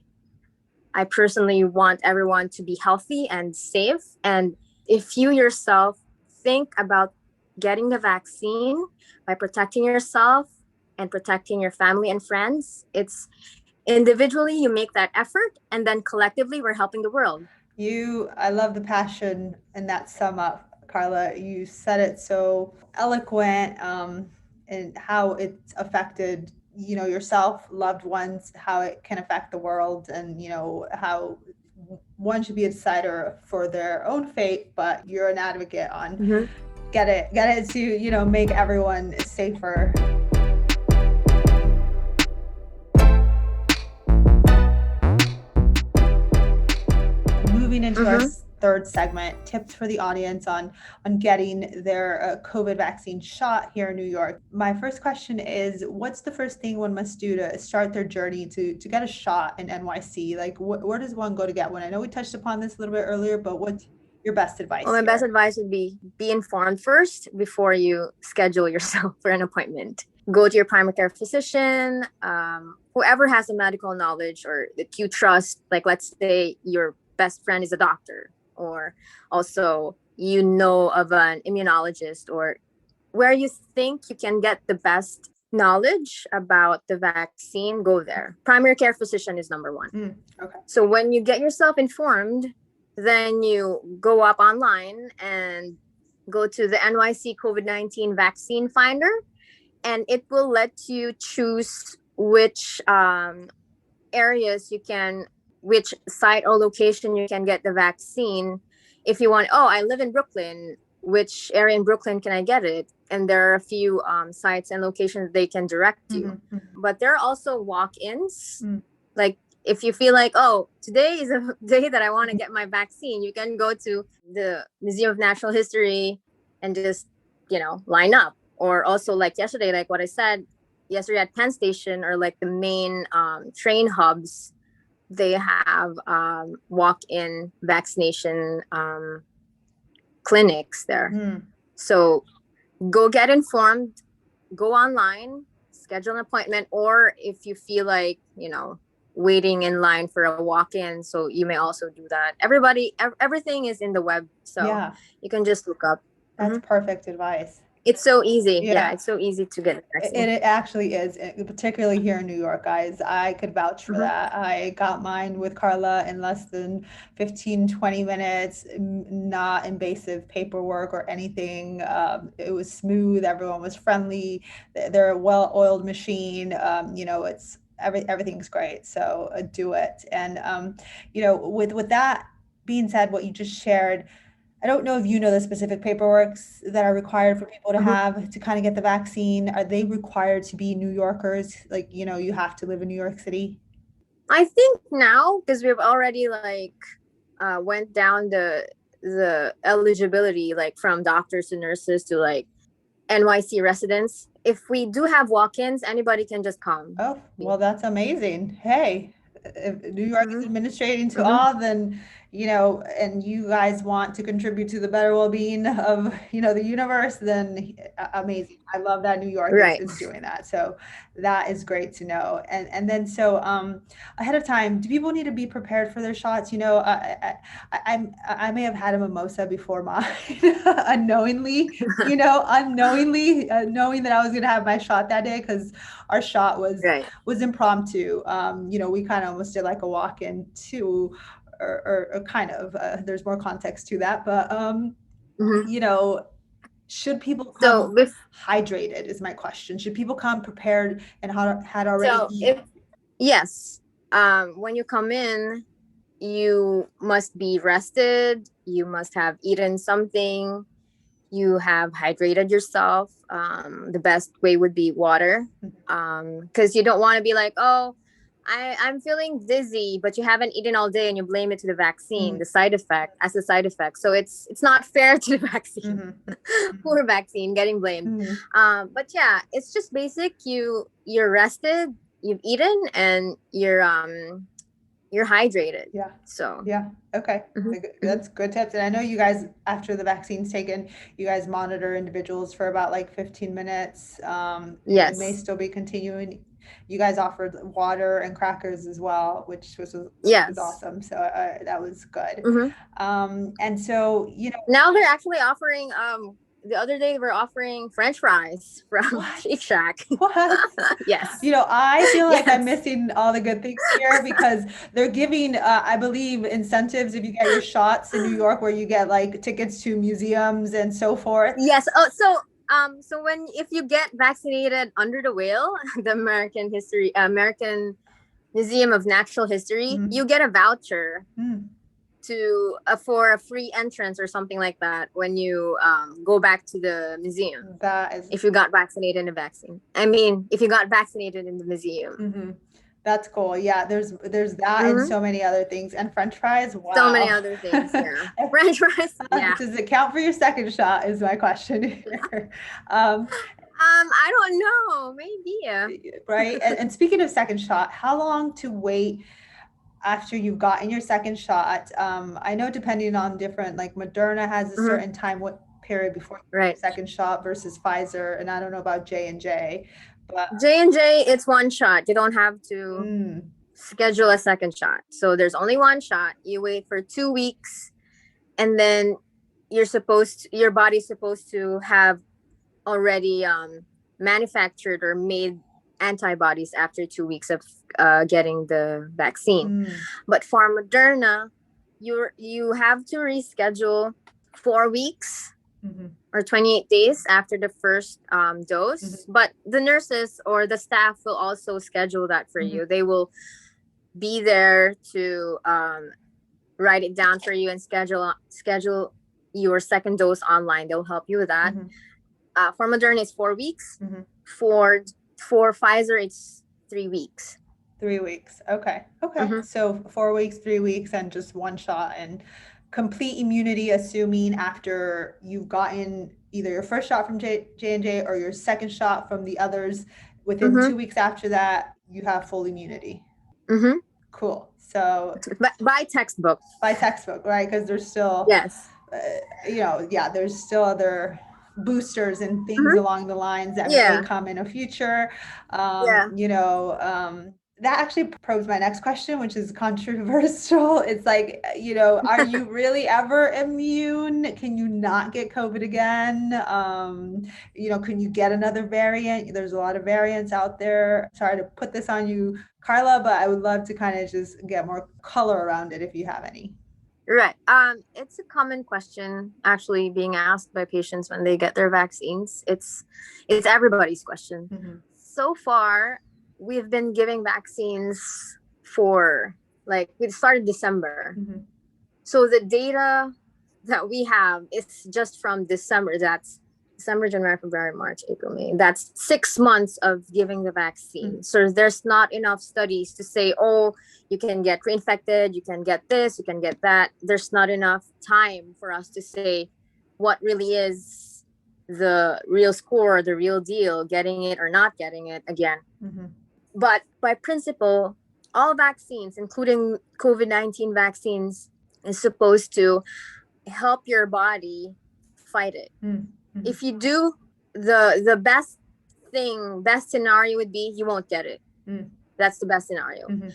personally want everyone to be healthy and safe. And if you yourself think about getting the vaccine by protecting yourself and protecting your family and friends, it's individually you make that effort, and then collectively we're helping the world. I love the passion in that sum up, Karla. You said it so eloquent, and how it's affected, yourself, loved ones, how it can affect the world, and, how one should be a decider for their own fate, but you're an advocate on get it to, make everyone safer. Moving into our third segment, tips for the audience on getting their COVID vaccine shot here in New York. My first question is, what's the first thing one must do to start their journey to get a shot in NYC? Like, where does one go to get one? I know we touched upon this a little bit earlier, but what's your best advice? Well, my best advice would be informed first before you schedule yourself for an appointment. Go to your primary care physician, whoever has the medical knowledge or that you trust. Like, let's say your best friend is a doctor, or also of an immunologist, or where you think you can get the best knowledge about the vaccine, go there. Primary care physician is number one. Okay. So when you get yourself informed, then you go up online and go to the NYC COVID-19 vaccine finder, and it will let you choose which areas which site or location you can get the vaccine. If you want, I live in Brooklyn, which area in Brooklyn can I get it? And there are a few sites and locations they can direct you. But there are also walk-ins. Like, if you feel like, today is a day that I want to get my vaccine, you can go to the Museum of Natural History and just, line up. Or also, like yesterday, like what I said, yesterday at Penn Station, or like the main train hubs, they have walk-in vaccination clinics there. So go get informed, go online, schedule an appointment, or if you feel like, waiting in line for a walk-in, so you may also do that. Everything is in the web, so you can just look up. That's perfect advice. It's so easy. Yeah, it's so easy to get a vaccine. It actually is, particularly here in New York, guys. I could vouch for that. I got mine with Karla in less than 15, 20 minutes, not invasive paperwork or anything. It was smooth. Everyone was friendly. They're a well-oiled machine. It's everything's great. So do it. And, with that being said, what you just shared, I don't know if you know the specific paperwork that are required for people to have to kind of get the vaccine. Are they required to be New Yorkers? Like, you have to live in New York City? I think now, because we've already went down the the eligibility, like from doctors to nurses to like NYC residents. If we do have walk-ins, anybody can just come. Oh, well, that's amazing. Hey, if New York is administrating to Mhm. all, then, and you guys want to contribute to the better well-being of, the universe, then amazing. I love that New York Right. is doing that. So that is great to know. And then so ahead of time, do people need to be prepared for their shots? I may have had a mimosa before mine, unknowingly, knowing that I was going to have my shot that day, because our shot Right. was impromptu. We kind of almost did like a walk-in too, or kind of. There's more context to that, but Mhm. should people So come with hydrated? Is my question. Should people come prepared and had already so eaten? if yes, when you come in, you must be rested. You must have eaten something. You have hydrated yourself. The best way would be water, because you don't want to be like, oh, I'm feeling dizzy, but you haven't eaten all day and you blame it to the vaccine, the side effect as a side effect. So it's not fair to the vaccine. Poor vaccine getting blamed. But yeah, it's just basic. You're rested, you've eaten, and you're hydrated. Yeah. So Yeah. Okay. That's good tips. And I know you guys, after the vaccine's taken, you guys monitor individuals for about like 15 minutes. And may yes. still be continuing. You guys offered water and crackers as well, which was Yes. awesome. So that was good. And so, Now they're actually offering, the other day they were offering French fries from What? Shake Shack. What? Yes. I feel like I'm Yes. missing all the good things here, because they're giving, I believe, incentives if you get your shots in New York, where you get like tickets to museums and so forth. Yes. Oh, so if you get vaccinated under the whale, the American Museum of Natural History, you get a voucher to for a free entrance or something like that when you go back to the museum. That is, if you got vaccinated in the vaccine. I mean, if you got vaccinated in the museum. That's cool. Yeah, there's that and so many other things. And French fries, wow. So many other things, yeah. French fries, yeah. Does it count for your second shot is my question here. I don't know, maybe. Right. And speaking of second shot, how long to wait after you've gotten your second shot? I know depending on different, like Moderna has a certain time period before right. second shot versus Pfizer, and I don't know about J&J, but J&J, it's one shot. You don't have to schedule a second shot. So there's only one shot. You wait for 2 weeks, and then your body's supposed to have already manufactured or made antibodies after 2 weeks of getting the vaccine. But for Moderna, you have to reschedule 4 weeks or 28 days after the first dose. But the nurses or the staff will also schedule that for you. They will be there to write it down for you and schedule your second dose online. They'll help you with that. For Moderna, it's 4 weeks. For Pfizer, it's 3 weeks. 3 weeks. Okay. So 4 weeks, 3 weeks, and just one shot, and complete immunity, assuming after you've gotten either your first shot from J&J or your second shot from the others, within 2 weeks after that, you have full immunity. Cool. So by textbook, right? Because there's still, yes, there's still other boosters and things along the lines that may come in a future. That actually probes my next question, which is controversial. It's like, are you really ever immune? Can you not get COVID again? Can you get another variant? There's a lot of variants out there. Sorry to put this on you, Karla, but I would love to kind of just get more color around it if you have any. Right. It's a common question actually being asked by patients when they get their vaccines. It's everybody's question. So far, we've been giving vaccines for we started December. So the data that we have is just from December. That's December, January, February, March, April, May. That's 6 months of giving the vaccine. So there's not enough studies to say, oh, you can get reinfected, you can get this, you can get that. There's not enough time for us to say what really is the real score, the real deal, getting it or not getting it again. Mm-hmm. But by principle, all vaccines, including COVID-19 vaccines, is supposed to help your body fight it. Mm-hmm. If you do, the best scenario would be you won't get it. That's the best scenario. Mm-hmm.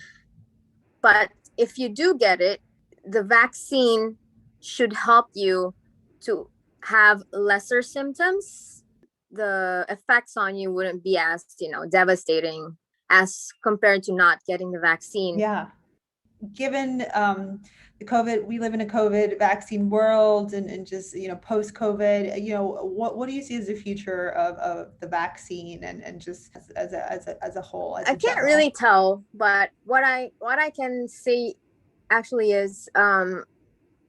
But if you do get it, the vaccine should help you to have lesser symptoms. The effects on you wouldn't be as, devastating as compared to not getting the vaccine. Yeah. Given the COVID, we live in a COVID vaccine world, and just, post COVID, what do you see as the future of the vaccine and just as a whole? I can't really tell, but what I can say actually is,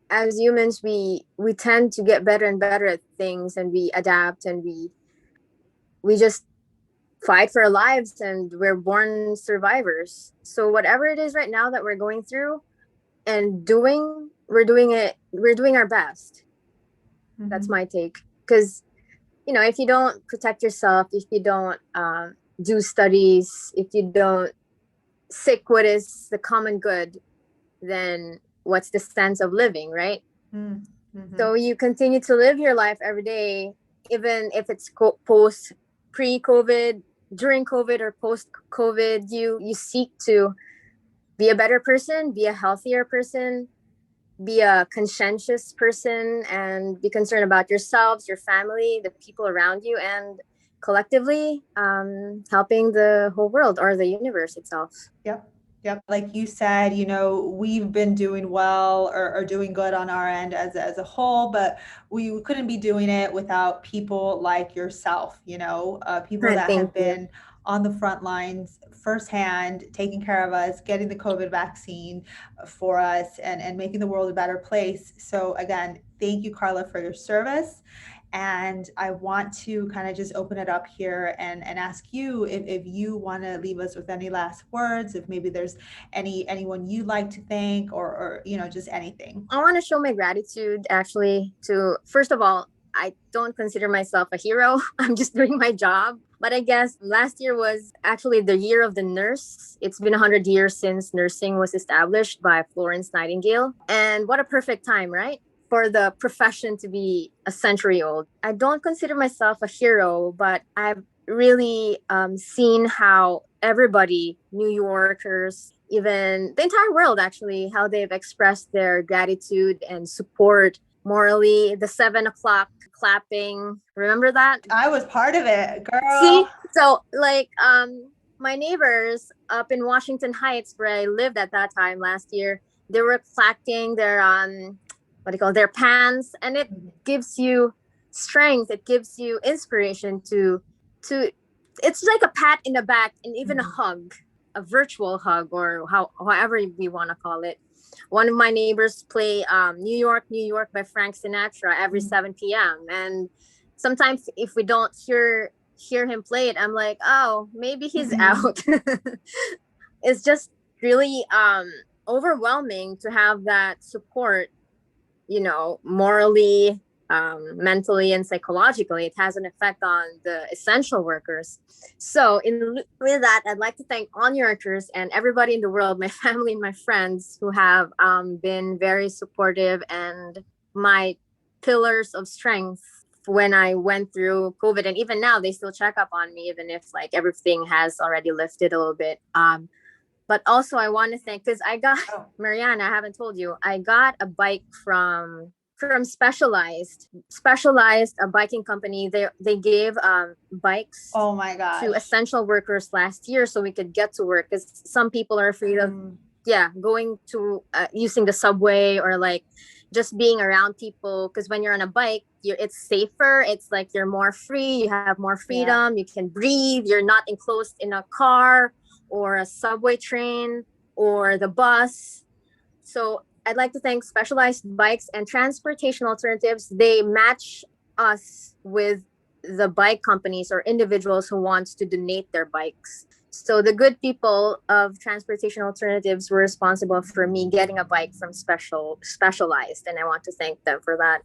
as humans, we tend to get better and better at things, and we adapt, and we just fight for our lives, and we're born survivors. So whatever it is right now that we're going through and we're doing our best. Mm-hmm. That's my take. Because, if you don't protect yourself, if you don't do studies, if you don't seek what is the common good, then what's the sense of living, right? Mm-hmm. So you continue to live your life every day, even if it's pre-COVID, during COVID, or post-COVID. You seek to be a better person, be a healthier person, be a conscientious person, and be concerned about yourselves, your family, the people around you, and collectively helping the whole world or the universe itself. Yep. Like you said, we've been doing well or doing good on our end as a whole, but we couldn't be doing it without people like yourself, people that have been on the front lines firsthand, taking care of us, getting the COVID vaccine for us, and making the world a better place. So again, thank you, Karla, for your service. And I want to kind of just open it up here and ask you if you want to leave us with any last words, if maybe there's anyone you'd like to thank, or just anything. I want to show my gratitude, actually, to, first of all, I don't consider myself a hero. I'm just doing my job. But I guess last year was actually the year of the nurse. It's been 100 years since nursing was established by Florence Nightingale. And what a perfect time, right? For the profession to be a century old. I don't consider myself a hero, but I've really seen how everybody, New Yorkers, even the entire world, actually, how they've expressed their gratitude and support morally. The 7 o'clock clapping, remember that? I was part of it, girl. See? So my neighbors up in Washington Heights, where I lived at that time last year, they were clapping their their pans, and it gives you strength, it gives you inspiration to it's like a pat in the back, and even a hug, a virtual hug, or however we want to call it. One of my neighbors play New York by Frank Sinatra every 7 p.m. and sometimes if we don't hear him play it, I'm like, oh, maybe he's out. It's just really overwhelming to have that support, morally, mentally, and psychologically. It has an effect on the essential workers. So with that, I'd like to thank all New Yorkers and everybody in the world, my family and my friends, who have been very supportive and my pillars of strength when I went through COVID. And even now, they still check up on me, even if everything has already lifted a little bit. But also I want to thank, because I got, Mariana, I haven't told you, I got a bike from Specialized, a biking company. They gave bikes to essential workers last year so we could get to work, because some people are afraid of going to using the subway or just being around people, because when you're on a bike, it's safer, it's you're more free, you have more freedom, you can breathe, you're not enclosed in a car or a subway train or the bus. So I'd like to thank Specialized Bikes and Transportation Alternatives. They match us with the bike companies or individuals who wants to donate their bikes. So the good people of transportation alternatives were responsible for me getting a bike from Specialized, and I want to thank them for that.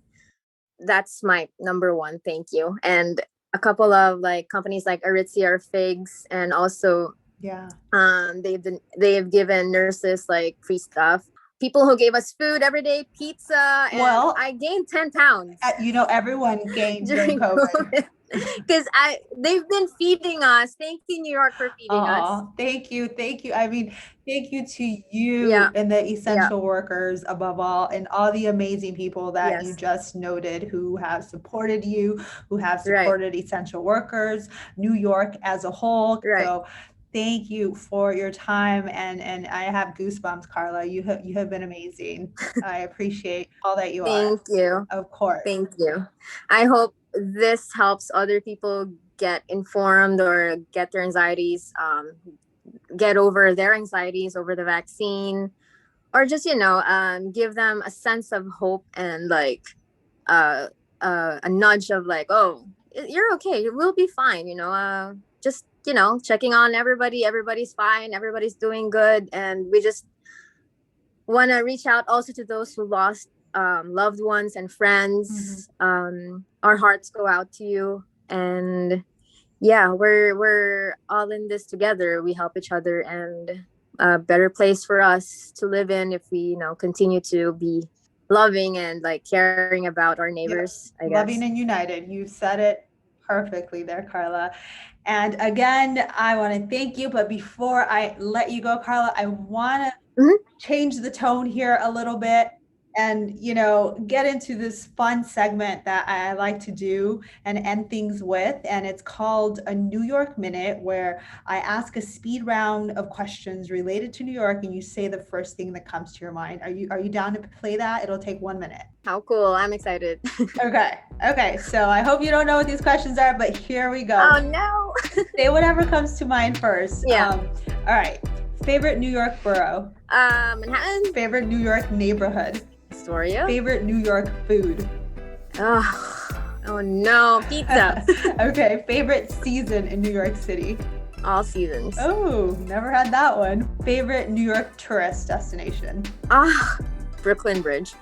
That's my number one thank you. And a couple of like companies like Aritzia or Figs, and also they've given nurses like free stuff. People who gave us food every day, pizza, and I gained 10 pounds. Everyone gained during COVID. Because they've been feeding us. Thank you, New York, for feeding us. Thank you. I mean, thank you to you and the essential workers above all, and all the amazing people that you just noted who have supported you, who have supported essential workers, New York as a whole. So thank you for your time, and I have goosebumps, Karla. You have been amazing. I appreciate all that you are. Thank you. Of course. Thank you. I hope this helps other people get informed or get their anxieties, get over their anxieties over the vaccine, or just, give them a sense of hope and like a nudge of like, oh, you're okay. We'll be fine. Just, checking on everybody. Everybody's fine. Everybody's doing good. And we just want to reach out also to those who lost loved ones and friends. Our hearts go out to you, and we're all in this together. We help each other, and a better place for us to live in if we continue to be loving and like caring about our neighbors. I guess loving and united. You said it perfectly there, Karla. And again, I want to thank you, but before I let you go, Karla, I want to change the tone here a little bit and, get into this fun segment that I like to do and end things with. And it's called a New York Minute, where I ask a speed round of questions related to New York, and you say the first thing that comes to your mind. Are you down to play that? It'll take 1 minute. How cool. I'm excited. Okay. So I hope you don't know what these questions are, but here we go. Oh, no. Say whatever comes to mind first. Yeah. All right. Favorite New York borough? Manhattan. Favorite New York neighborhood? Astoria. Favorite New York food? Oh no, pizza. Okay. Favorite season in New York City? All seasons. Oh, never had that one. Favorite New York tourist destination? Brooklyn Bridge.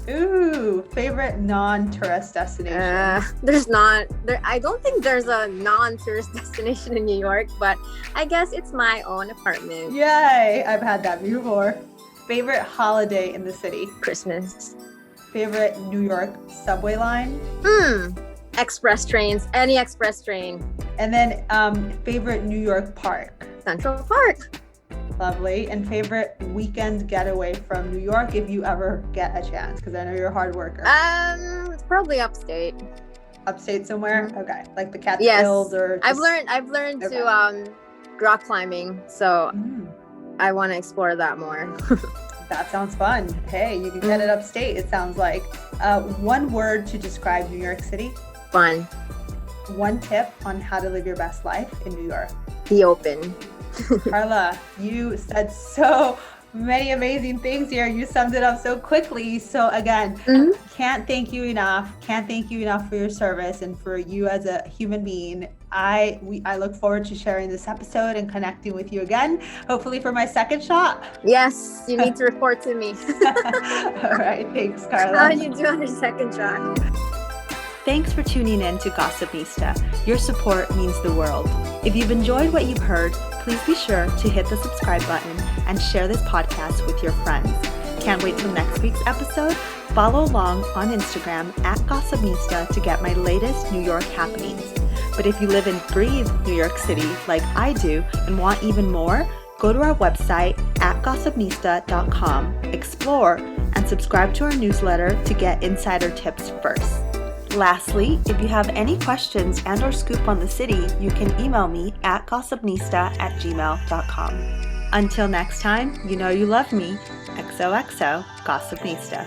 Ooh, favorite non-tourist destination? I don't think there's a non-tourist destination in New York, but I guess it's my own apartment. Yay, I've had that before. Favorite holiday in the city? Christmas. Favorite New York subway line? Express trains, any express train. And then favorite New York park? Central Park. Lovely. And favorite weekend getaway from New York, if you ever get a chance, because I know you're a hard worker. It's probably upstate. Upstate somewhere? Okay. Like the Catskills or I've learned to rock climbing, so I want to explore that more. That sounds fun. Hey, you can get it upstate, it sounds like. One word to describe New York City? Fun. One tip on how to live your best life in New York? Be open. Karla, you said so many amazing things here. You summed it up so quickly. So again, can't thank you enough. Can't thank you enough for your service and for you as a human being. I look forward to sharing this episode and connecting with you again, hopefully for my second shot. Yes, you need to report to me. All right, thanks, Karla. How did you do on your second shot? Thanks for tuning in to Gossipnista. Your support means the world. If you've enjoyed what you've heard, please be sure to hit the subscribe button and share this podcast with your friends. Can't wait till next week's episode? Follow along on Instagram @Gossipnista to get my latest New York happenings. But if you live and breathe New York City like I do and want even more, go to our website @gossipnista.com, explore, and subscribe to our newsletter to get insider tips first. Lastly, if you have any questions and or scoop on the city, you can email me at gossipnista@gmail.com. Until next time, you know you love me. XOXO, Gossipnista.